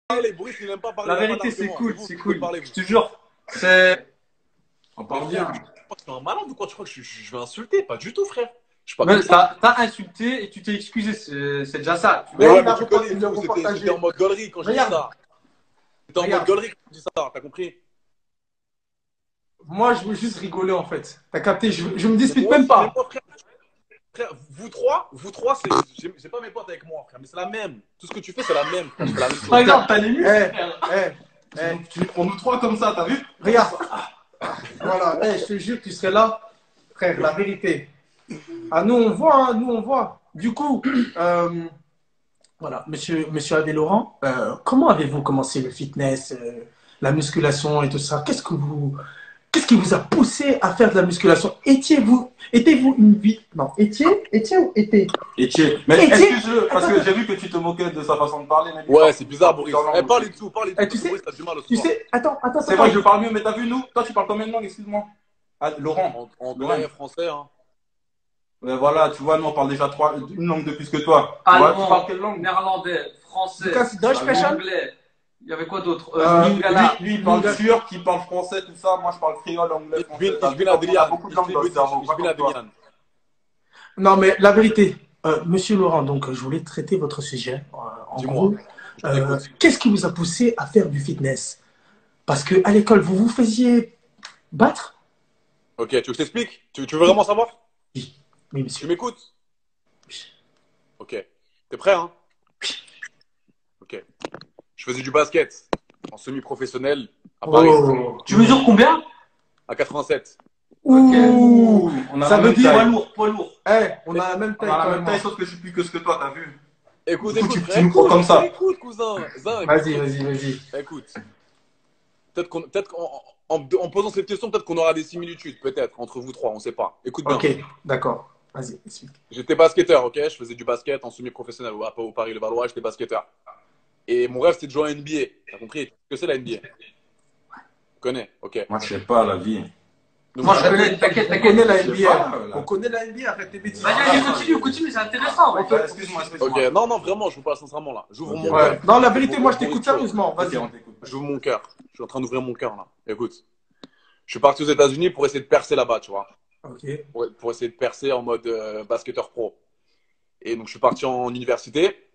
parler. Boris, il n'aime pas parler. La Il n'a pas vérité, c'est d'argument. cool, Vous c'est pouvez cool. parler, Je vous. te jure, c'est. On Mais parle frère, bien. tu crois que je suis un malade ou quoi? Tu crois que je vais insulter? Pas du tout, frère. Je suis pas Mais comme ça. t'as insulté et tu t'es excusé, c'est déjà ça. Mais Mais ouais, il mais a tu connais il a tout. C'était repartagé. en mode gaulerie quand j'ai dit Regarde, ça. C'était en mode regarde. gaulerie quand j'ai dit ça. T'as compris? Moi, je veux juste rigoler en fait. T'as capté? Je me Mais dispute moi même aussi, mais pas. moi, frère, vous trois, j'ai pas mes potes avec moi, frère. Mais c'est la même. Tout ce que tu fais, c'est la même, frère. Je fais la même chose. Regarde, t'as les Eh, muscles, frère. eh. On nous trois comme ça, t'as vu? Regarde. Voilà. Je te jure, tu serais là, frère. La vérité. Ah, nous on voit, hein, nous on voit. Du coup, voilà, monsieur Adé Laurent, comment avez-vous commencé le fitness, la musculation et tout ça? Qu'est-ce qui vous a poussé à faire de la musculation? Étiez-vous une vie, non, étiez ou était? Etienne. Mais Etienne. est-ce que parce que j'ai vu que tu te moquais de sa façon de parler, mais Ouais, c'est bizarre, Boris. dans Eh, l'angle. parle et tout, parle et tout. Tu Parce que sais, Boris, t'as du mal au tu soir. sais, attends, C'est vrai, je parle mieux, mais t'as vu, nous? Toi, tu parles combien de langues, excuse-moi? Ah, Laurent. Anglais, français, hein. Voilà, tu vois, nous, on parle déjà une langue de plus que toi. Tu vois, tu parles quelle langue? Néerlandais, français, Lucas, Deutsch sprechen? anglais. Il y avait quoi d'autre Lingala. Lui, il parle turc, il parle français, tout ça. Moi, je parle créole, anglais, français. Ich bin On a Adrian. beaucoup de langues dans le cerveau. Ich bin Adrian. Non, mais la vérité, monsieur Laurent, donc je voulais traiter votre sujet. En Dis-moi. gros, qu'est-ce qui vous a poussé à faire du fitness? Parce que à l'école, vous vous faisiez battre? Ok, tu veux que je t'explique? Tu veux vraiment savoir? Oui, oui, Tu monsieur. m'écoutes? Ok. T'es prêt, hein? Ok. Je faisais du basket en semi-professionnel à Paris, Oh. Tu mesures combien? à 87. Ouh. On a Ça la veut même dire, taille. Poids lourd. on a la même On taille. a la toi et même moi. taille, sauf que je suis plus que ce que toi, t'as vu? Écoute, Du coup, écoute, tu frère, nous prends comme ça. écoute, cousin. Zin, Vas-y, écoute. vas-y. Écoute. Peut-être qu'en posant cette question, peut-être qu'on aura des similitudes, peut-être, entre vous trois, on sait pas. Écoute bien. Ok, d'accord. Vas-y, explique. J'étais basketteur, ok? Je faisais du basket en semi-professionnel au Paris-Levallois, j'étais basketteur. Et mon rêve, c'était de jouer à NBA. T'as compris? Qu'est-ce que c'est la NBA? Tu connais? Ok. Moi, je sais pas, la vie. Donc, Moi, je connais, t'inquiète, On t'inquiète. connaît la Je sais NBA. pas, là. On connaît la NBA, arrête tes bêtises. Vas-y, continue, c'est intéressant. Ouais. Excuse-moi. Ok, non, vraiment, je vous parle sincèrement là. J'ouvre Ok, mon Ouais. cœur. Non, la vérité, moi, je t'écoute sérieusement. Ok, Vas-y. on t'écoute. J'ouvre mon cœur. Je suis en train d'ouvrir mon cœur là. Écoute, je suis parti aux États-Unis pour essayer de percer là-bas, tu vois. Ok. Pour essayer de percer en mode basketteur pro. Et donc, je suis parti en université.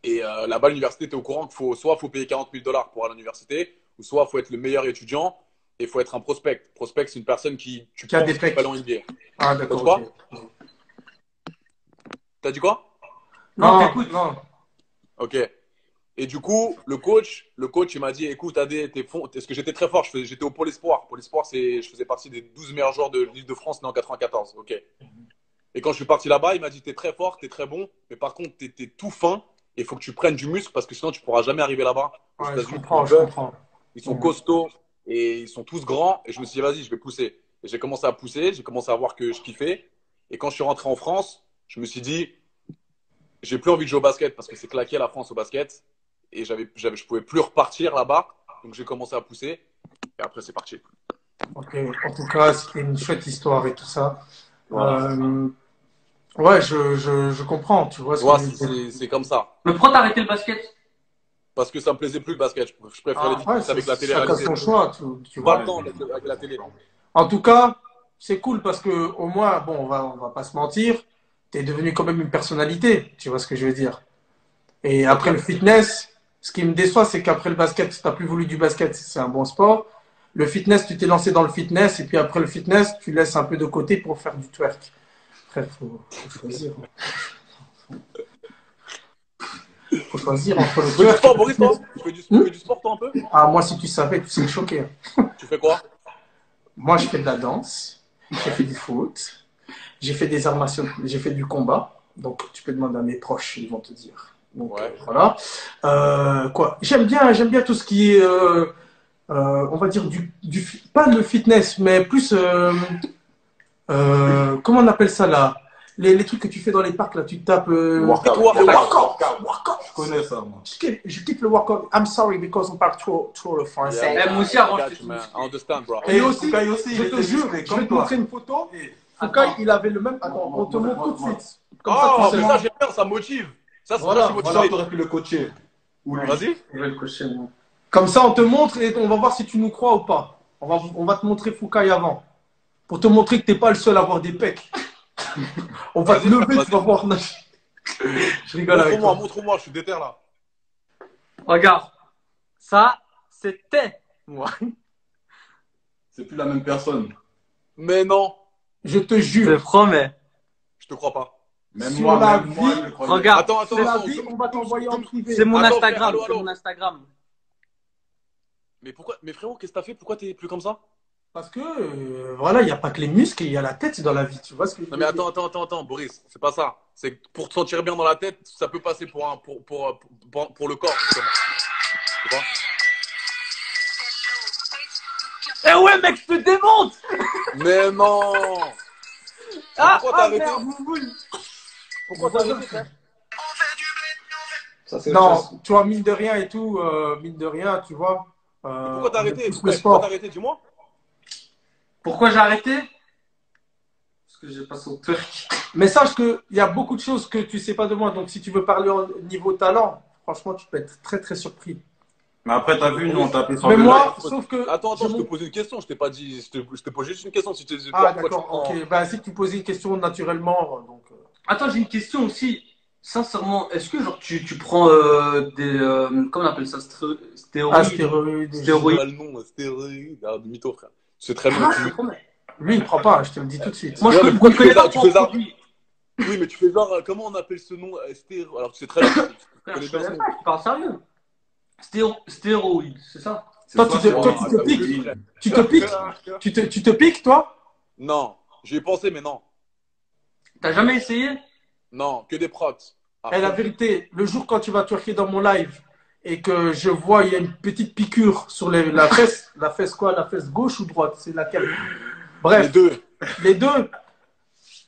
Et là-bas, l'université, tu es au courant qu'il faut payer 40 000 dollars pour aller à l'université, ou soit il faut être le meilleur étudiant et il faut être un prospect. Prospect, c'est une personne qui Qui a penses des qu'il pecs. peut aller en NBA. Ah, T'as d'accord. dit quoi? Ok. T'as dit quoi? Non, Non, t'écoutes. non. Ok. Et du coup, le coach, il m'a dit, écoute, Adé, parce que j'étais très fort, j'étais au Pôle Espoir. Pôle Espoir, je faisais partie des 12 meilleurs joueurs de l'Île-de-France né en 94. Ok. Et quand je suis parti là-bas, il m'a dit, t'es très fort, t'es très bon, mais par contre, t'es tout fin et il faut que tu prennes du muscle parce que sinon, tu pourras jamais arriver là-bas. Aux Ouais, je États-Unis, comprends, je comprends. ils sont costauds et ils sont tous grands. Et je me suis dit, vas-y, je vais pousser. Et j'ai commencé à pousser, j'ai commencé à voir que je kiffais. Et quand je suis rentré en France, je me suis dit, j'ai plus envie de jouer au basket parce que c'est claqué la France au basket. Et je pouvais plus repartir là-bas. Donc j'ai commencé à pousser. Et après, c'est parti. Ok. En tout cas, c'était une chouette histoire et tout ça. Voilà. Ouais, je comprends. Tu vois ce Tu vois, que je veux dire. c'est comme ça. Mais pourquoi t'as arrêté le basket? Parce que ça me plaisait plus le basket. Je préfère les Ouais, fitness avec la chacun télé-réalité. son choix. Tu Pas vois. le temps avec la télé. En tout cas, c'est cool parce que au moins, bon, on va pas se mentir, t'es devenu quand même une personnalité. Tu vois ce que je veux dire. Et après le fitness, ce qui me déçoit, c'est qu'après le basket, tu n'as plus voulu du basket, c'est un bon sport. Le fitness, tu t'es lancé dans le fitness, et puis après le fitness, tu laisses un peu de côté pour faire du twerk. Frère, faut choisir. Faut choisir entre le Tu fais du twerk et sport, le Boris, toi? fitness. Tu fais du sport, toi, un peu? Ah, moi, si tu savais, tu serais choqué. Tu fais quoi? Moi, je fais de la danse, j'ai fait du foot, j'ai fait des arts martiaux, j'ai fait du combat. Donc, tu peux demander à mes proches, ils vont te dire. Donc, Ouais. voilà. Quoi? J'aime bien tout ce qui est, on va dire, pas le fitness, mais plus, comment on appelle ça là? Les trucs que tu fais dans les parcs là, tu tapes. Workout. Le workout. Je connais ça, moi. Je kiffe le workout. I'm sorry because on parle trop le français. Eh, moi aussi, avant, I got j'étais you, man. I understand, bro. Et aussi, Foucault aussi, je il te était jure, musclé je comme vais te toi. montrer une photo. Foucault, Attends. il avait le même. Attends, on te montre tout de suite. Comme Oh, ça, tu mais sais. ça, j'aime bien, ça motive. Ça, c'est Voilà, motivé. Voilà, t'aurais pu le coacher. Ou lui. Vas-y. Je vais le cocher, moi. Comme ça, on te montre et on va voir si tu nous crois ou pas. On va te montrer Foucault avant. Pour te montrer que t'es pas le seul à avoir des pecs. On va te Vas-y, lever, vas-y. tu vas voir. Je rigole avec Montre-moi, toi. montre-moi, je suis déter là. Regarde. Ça, c'était moi. C'est plus la même personne. Mais non, Je te Je jure. te promets. je te crois pas. Même Sur moi, la même moi, vie, je le croyais. Regarde. Attends, attends, Sur la attends. vie, on va t'envoyer en privé. C'est mon Attends, Instagram. frère, allô, C'est allô. mon Instagram. Mais pourquoi? Mais frérot, qu'est-ce que t'as fait? Pourquoi t'es plus comme ça? Parce que, voilà, il n'y a pas que les muscles, il y a la tête dans la vie. Tu vois ce que je Non veux mais dire? attends, Boris, c'est pas ça. C'est que pour te sentir bien dans la tête, ça peut passer pour pour le corps, justement. Tu vois? Eh ouais, mec, je te démonte. Mais non! Pourquoi t'as arrêté? merde, mon boule. Pourquoi t'as arrêté, frère? Ça, c'est Non, autre chose. tu vois, mine de rien et tout, mine de rien, tu vois. Pourquoi t'as arrêté? Le Pourquoi sport. t'as arrêté? Dis-moi. Pourquoi j'ai arrêté? Parce que j'ai passé au Turc. Mais sache qu'il y a beaucoup de choses que tu sais pas de moi. Donc, si tu veux parler au niveau talent, franchement, tu peux être très, très surpris. Mais après, t'as vu, nous, on tapait sur Mais le moi, live. sauf que. Attends, je te montre- pose une question. Je t'ai pas dit. Je te pose juste une question. Si tu Ah, pourquoi d'accord, tu prends- ok. Bah, si tu posais une question naturellement, donc. Attends, j'ai une question aussi. Sincèrement, est-ce que genre tu prends des comment on appelle ça, stéroïdes? Ah, stéroïdes. Stéroïdes. Pas le nom, stéroïde. Ah, mytho, frère. C'est très bien. Ah, je te promets. Lui, il prend pas, je te le dis tout de suite. Moi, Ouais, je mais ne pourquoi tu connais fais pas ça, tu pour fais ça produit. Oui, mais tu fais genre, comment on appelle ce nom? Alors que c'est très bien. Tu Frère, connais je bien ce connais nom. pas, je parle sérieux. Stéroïdes, c'est ça? C'est Toi, soit tu te- sur toi, un- tu te un- piques. un- Tu te piques tu te piques, toi? Non, j'y ai pensé, mais non. T'as jamais essayé? Non, que des protes. Ah, Et la vérité, le jour quand tu vas twerker dans mon live et que je vois il y a une petite piqûre sur la fesse quoi, la fesse gauche ou droite, c'est laquelle? les Bref, deux. les deux.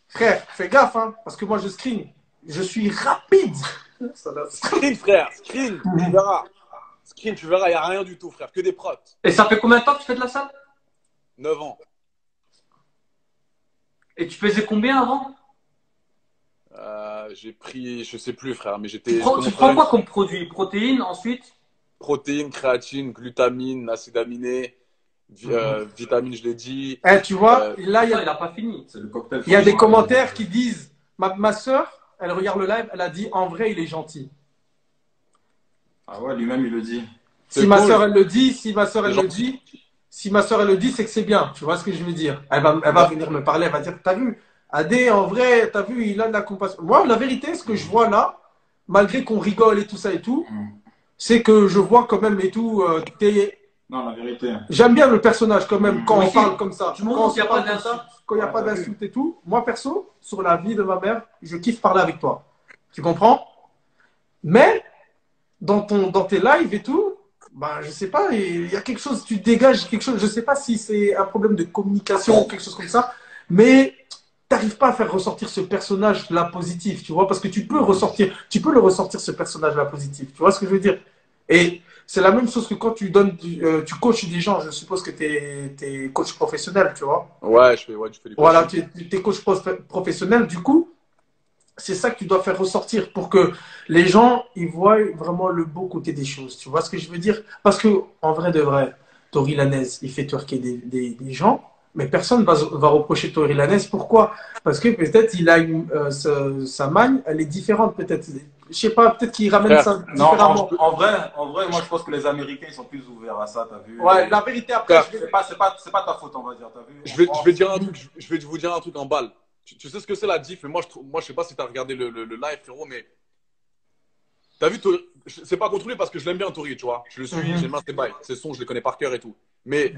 Frère, fais gaffe, hein, parce que moi je screen. Je suis rapide. Screen, frère, screen, tu verras. Screen, tu verras, il n'y a rien du tout, frère. Que des protes. Et ça fait combien de temps que tu fais de la salle? 9 ans. Et tu pesais combien avant? J'ai pris, je sais plus, frère, mais Tu j'étais. tu prends quoi comme produit? Protéines ensuite? Protéines, créatine, glutamine, acide aminé, vitamine, je l'ai dit. Eh, tu vois, là, Il a pas fini. C'est le cocktail. il y a des commentaires qui disent ma soeur, elle regarde le live, elle a dit en vrai, il est gentil. Ah ouais, lui-même, il le dit. Si C'est ma cool. soeur, elle le dit, si ma soeur, elle C'est le dit, si ma soeur, elle le dit, c'est que c'est bien. Tu vois ce que je veux dire? Elle va venir me parler, elle va dire, t'as vu, Adé, en vrai, t'as vu, il a de la compassion. Moi, la vérité, ce que je vois là, malgré qu'on rigole et tout ça et tout, c'est que je vois quand même et tout, Non, la vérité. j'aime bien le personnage quand même, quand Moi on aussi. parle comme ça. Du moment Quand on qu'il y a se pas parle comme ça, d'insulte. quand il n'y a Ouais, pas t'as vu. d'insulte et tout, moi perso, sur la vie de ma mère, je kiffe parler avec toi. Tu comprends? Mais dans tes lives et tout, bah, je sais pas, il y a quelque chose, tu dégages quelque chose, je sais pas si c'est un problème de communication ou quelque chose comme ça, mais t'arrives pas à faire ressortir ce personnage-là positif, tu vois, parce que tu peux le ressortir ce personnage-là positif, tu vois ce que je veux dire? Et c'est la même chose que quand tu donnes, tu coaches des gens, je suppose que t'es coach professionnel, tu vois. Ouais, tu fais du Voilà, coaching. tu es coach professionnel, du coup, c'est ça que tu dois faire ressortir pour que les gens ils voient vraiment le beau côté des choses. Tu vois ce que je veux dire? Parce que en vrai de vrai, Tory Lanez, il fait twerker des gens, mais personne va reprocher Tory Lanez. Pourquoi? Parce que peut-être il a sa magne, elle est différente peut-être. Je sais pas, peut-être qu'il ramène Frère, ça Non, différemment. en vrai, moi, je pense que les Américains, ils sont plus ouverts à ça, t'as vu? Ouais, la vérité après, Frère, C'est pas ta faute, on va dire, t'as vu? Je vais dire un truc, je vais vous dire un truc en balle. Tu sais ce que c'est la diff, mais moi je sais pas si t'as regardé le live, frérot, mais t'as vu, c'est pas contre lui parce que je l'aime bien, Tori, tu vois. Je le suis, j'aime bien ses bails, ses sons, je les connais par cœur et tout. Mais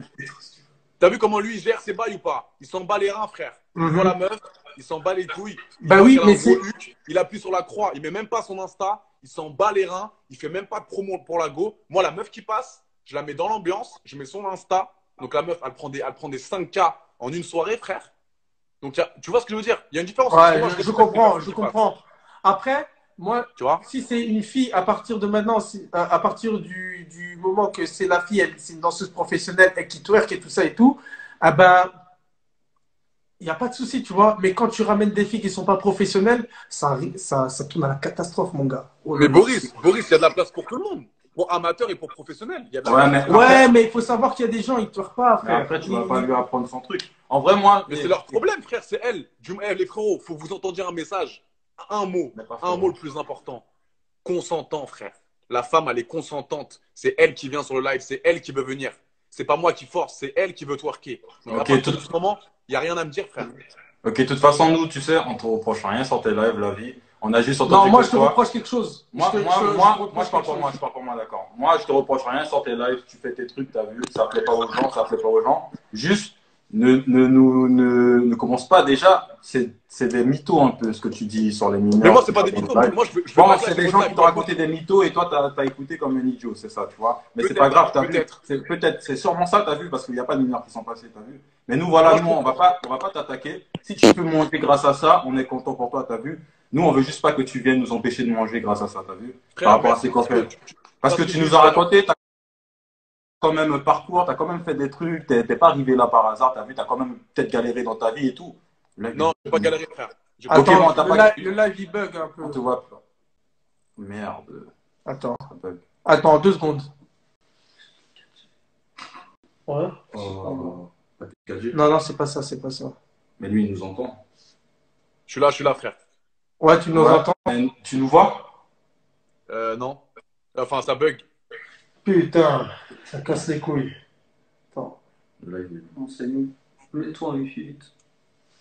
t'as vu comment lui il gère ses bails ou pas? Il s'en bat les reins, frère. Il voit la meuf, il s'en bat les couilles. Il Bah voit oui, qu'elle a mais un gros c'est. huc, il appuie sur la croix, il met même pas son Insta, il s'en bat les reins, il fait même pas de promo pour la go. Moi, la meuf qui passe, je la mets dans l'ambiance, je mets son Insta. Donc la meuf, elle prend des 5K en une soirée, frère. Donc tu vois ce que je veux dire? Il y a une différence. Ouais, Moi, je respecte comprends, les personnes je qui passent. comprends. Après, moi, Tu vois? si c'est une fille, à partir de maintenant, à partir du moment que c'est la fille, c'est une danseuse professionnelle et qui twerk et tout ça et tout, ah ben, il n'y a pas de souci, tu vois. Mais quand tu ramènes des filles qui ne sont pas professionnelles, ça tourne à la catastrophe, mon gars. Oh Mais là là. Boris, il y a de la place pour tout le monde. Pour amateur et pour professionnel. Il y a de la Ouais, place. mais Ouais, mais il faut savoir qu'il y a des gens, ils ne te pas, Mais frère. après, tu vas pas lui apprendre son truc. En vrai, moi. Mais c'est leur problème, frère, c'est elle. Les frérots, faut que vous entendiez un message. Un mot le plus important. Consentant, frère. La femme, elle est consentante. C'est elle qui vient sur le live, c'est elle qui veut venir. C'est pas moi qui force, c'est elle qui veut twerker. Donc, à partir de ce moment, il n'y a rien à me dire, frère. Ok, de toute façon, nous, tu sais, on te reproche rien sur tes lives, la vie. On agit sur ton Non, moi, je te reproche quelque chose. Moi, je parle pour moi, d'accord. Moi, je te reproche rien sur tes lives, tu fais tes trucs, t'as vu, ça plaît pas aux gens, ça plaît pas aux gens. Juste, ne commence pas déjà, c'est des mythos un peu, ce que tu dis sur les mineurs. Mais moi, c'est pas des mythos. Moi, je veux bon, c'est des gens qui t'ont raconté des mythos et toi, t'as écouté comme un idiot, c'est ça, tu vois. Mais c'est pas grave, t'as vu. Peut-être, c'est sûrement ça, t'as vu, parce qu'il n'y a pas de mineurs qui sont passés, t'as vu. Mais nous, voilà, nous, on va pas t'attaquer. Si tu peux manger grâce à ça, on est content pour toi, t'as vu. Nous, on veut juste pas que tu viennes nous empêcher de manger grâce à ça, t'as vu. Par rapport à ces copains. Parce que tu nous as raconté, t'as quand même parcours, t'as quand même fait des trucs, t'es pas arrivé là par hasard, t'as vu, t'as quand même peut-être galéré dans ta vie et tout. Non, j'ai pas galéré, frère. Attends, le live, il bug un peu. On te voit. Merde. Attends, 2 secondes. Ouais. Oh. Non, c'est pas ça, c'est pas ça. Mais lui, il nous entend. Je suis là, frère. Ouais, tu nous entends? Tu nous vois? Non. Enfin, ça bug. Putain, ça casse les couilles. Attends. Non, c'est nous. Mets-toi en Wi-Fi vite.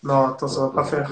Non, attends, ça va pas faire.